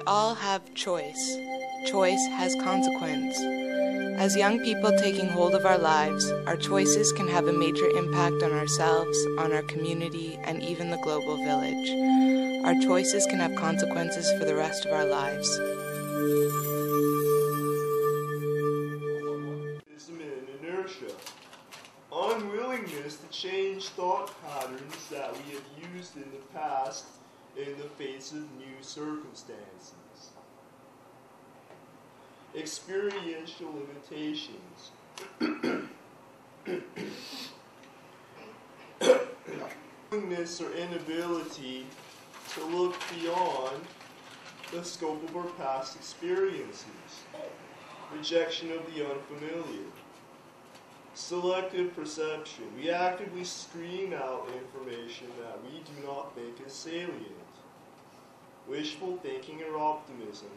all have choice. Choice has consequence. As young people taking hold of our lives, our choices can have a major impact on ourselves, on our community, and even the global village. Our choices can have consequences for the rest of our lives. And inertia. Unwillingness to change thought patterns that we have used in the past in the face of new circumstances. Experiential limitations. Willingness or inability to look beyond the scope of our past experiences. Rejection of the unfamiliar. Selective perception. We actively screen out information that we do not think is salient. Wishful thinking or optimism.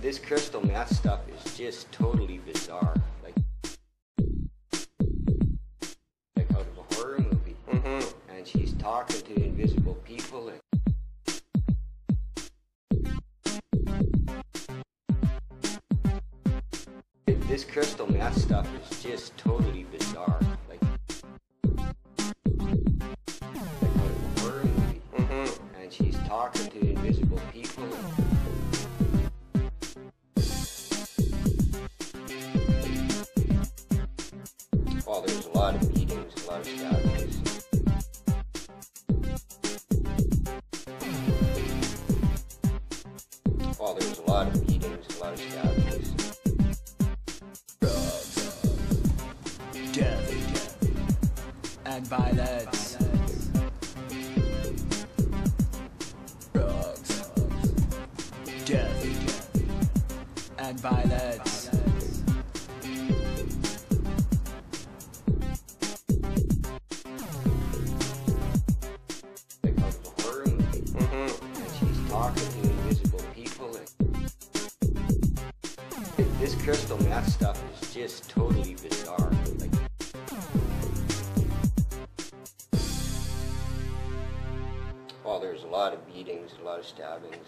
This crystal meth stuff is just totally bizarre. Like out of a horror movie. And she's talking to invisible people. This crystal meth stuff is just totally bizarre. Like out of a horror movie. And she's talking to invisible people. Oh, there's a lot of meetings, a lot of gatherings. Oh, there's a lot of meetings, a lot of gatherings. Drugs, death, and violence. Drugs, death, and violence. This crystal meth stuff is just totally bizarre. Like well, there was a lot of beatings, a lot of stabbings.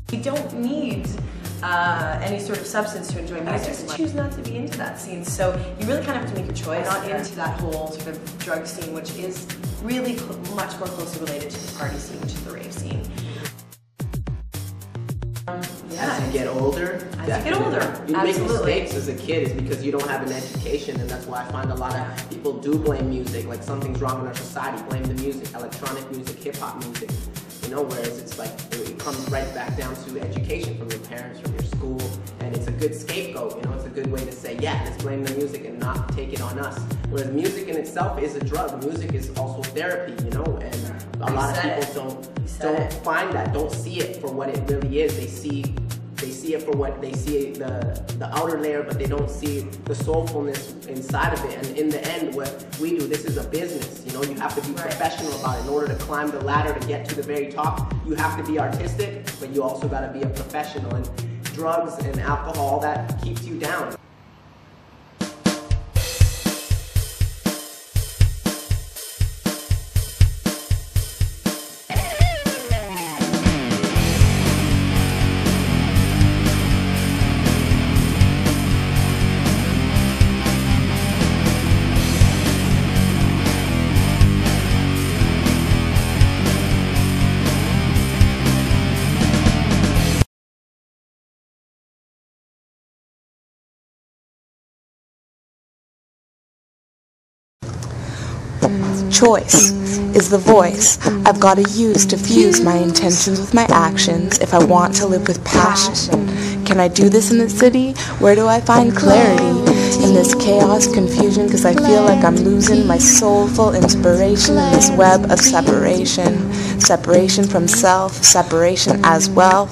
You don't need any sort of substance to enjoy music. I just choose not to be into that scene. So you really kind of have to make a choice. I'm not into that whole sort of drug scene, which is really much more closely related to the party scene, which is the rave scene. As you get older, you make mistakes as a kid is because you don't have an education, and that's why I find a lot of people do blame music, like something's wrong in our society, blame the music, electronic music, hip-hop music, you know, whereas it's like, it comes right back down to education from your parents, from your school, and it's a good scapegoat, you know, it's a good way to say, yeah, let's blame the music and not take it on us. Whereas music in itself is a drug, music is also therapy, you know, and a lot of people don't find that, don't see it for what it really is. They see it for what they see, the outer layer, but they don't see the soulfulness inside of it. And in the end, what we do, this is a business. You know, you have to be professional about it. In order to climb the ladder to get to the very top, you have to be artistic, but you also got to be a professional. And drugs and alcohol, that keeps you down. choice is the voice I've got to use to fuse my intentions with my actions if I want to live with passion. Can I do this in the city? Where do I find clarity in this chaos, confusion? Because I feel like I'm losing my soulful inspiration in this web of separation. Separation from self, separation as well.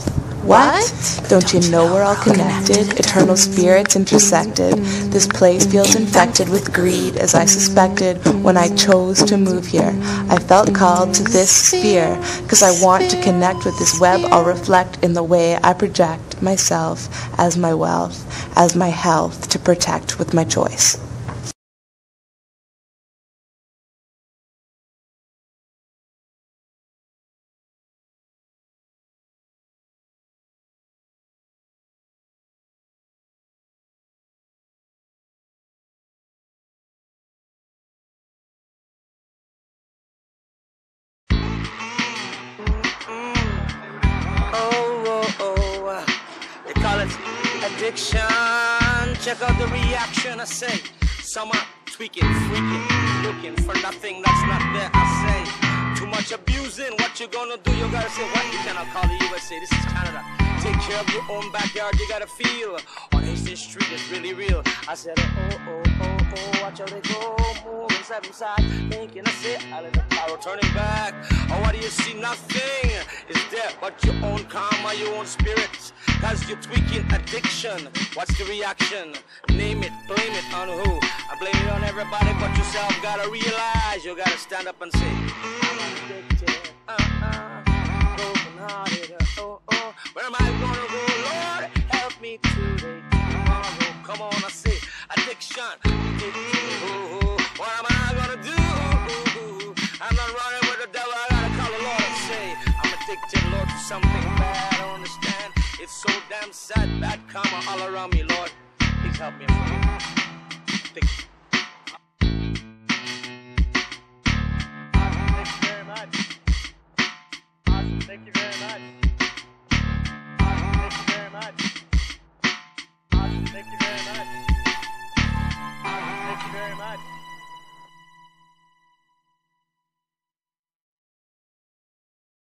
What? Don't you know we're all connected? Eternal spirits intersected. This place feels infected with greed, as I suspected when I chose to move here. I felt called to this sphere, because I want to connect with this web. I'll reflect in the way I project myself as my wealth, as my health to protect with my choice. Addiction, check out the reaction. I say, some are tweaking, freaking, looking for nothing that's not there. I say, too much abusing. What you gonna do? You gotta say, what? You cannot call the USA. This is Canada. Take care of your own backyard. You gotta feel on Eastern Street is really real. I said, watch how they go, moving side by side, thinking I say, I let the power turning back. Oh, what do you see? Nothing is there but your own karma, your own spirit. Cause you're tweaking addiction. What's the reaction? Name it, blame it on who? I blame it on everybody but yourself. Gotta realize you gotta stand up and say, I'm addicted, broken hearted, where am I gonna go? Lord, help me today, tomorrow. Come on, I say, addiction, what am I gonna do? I'm not running with the devil, I gotta call the Lord and say, I'm addicted, Lord, to something bad. I don't understand. It's so damn sad, bad karma all around me, Lord. Please help me. Thank you.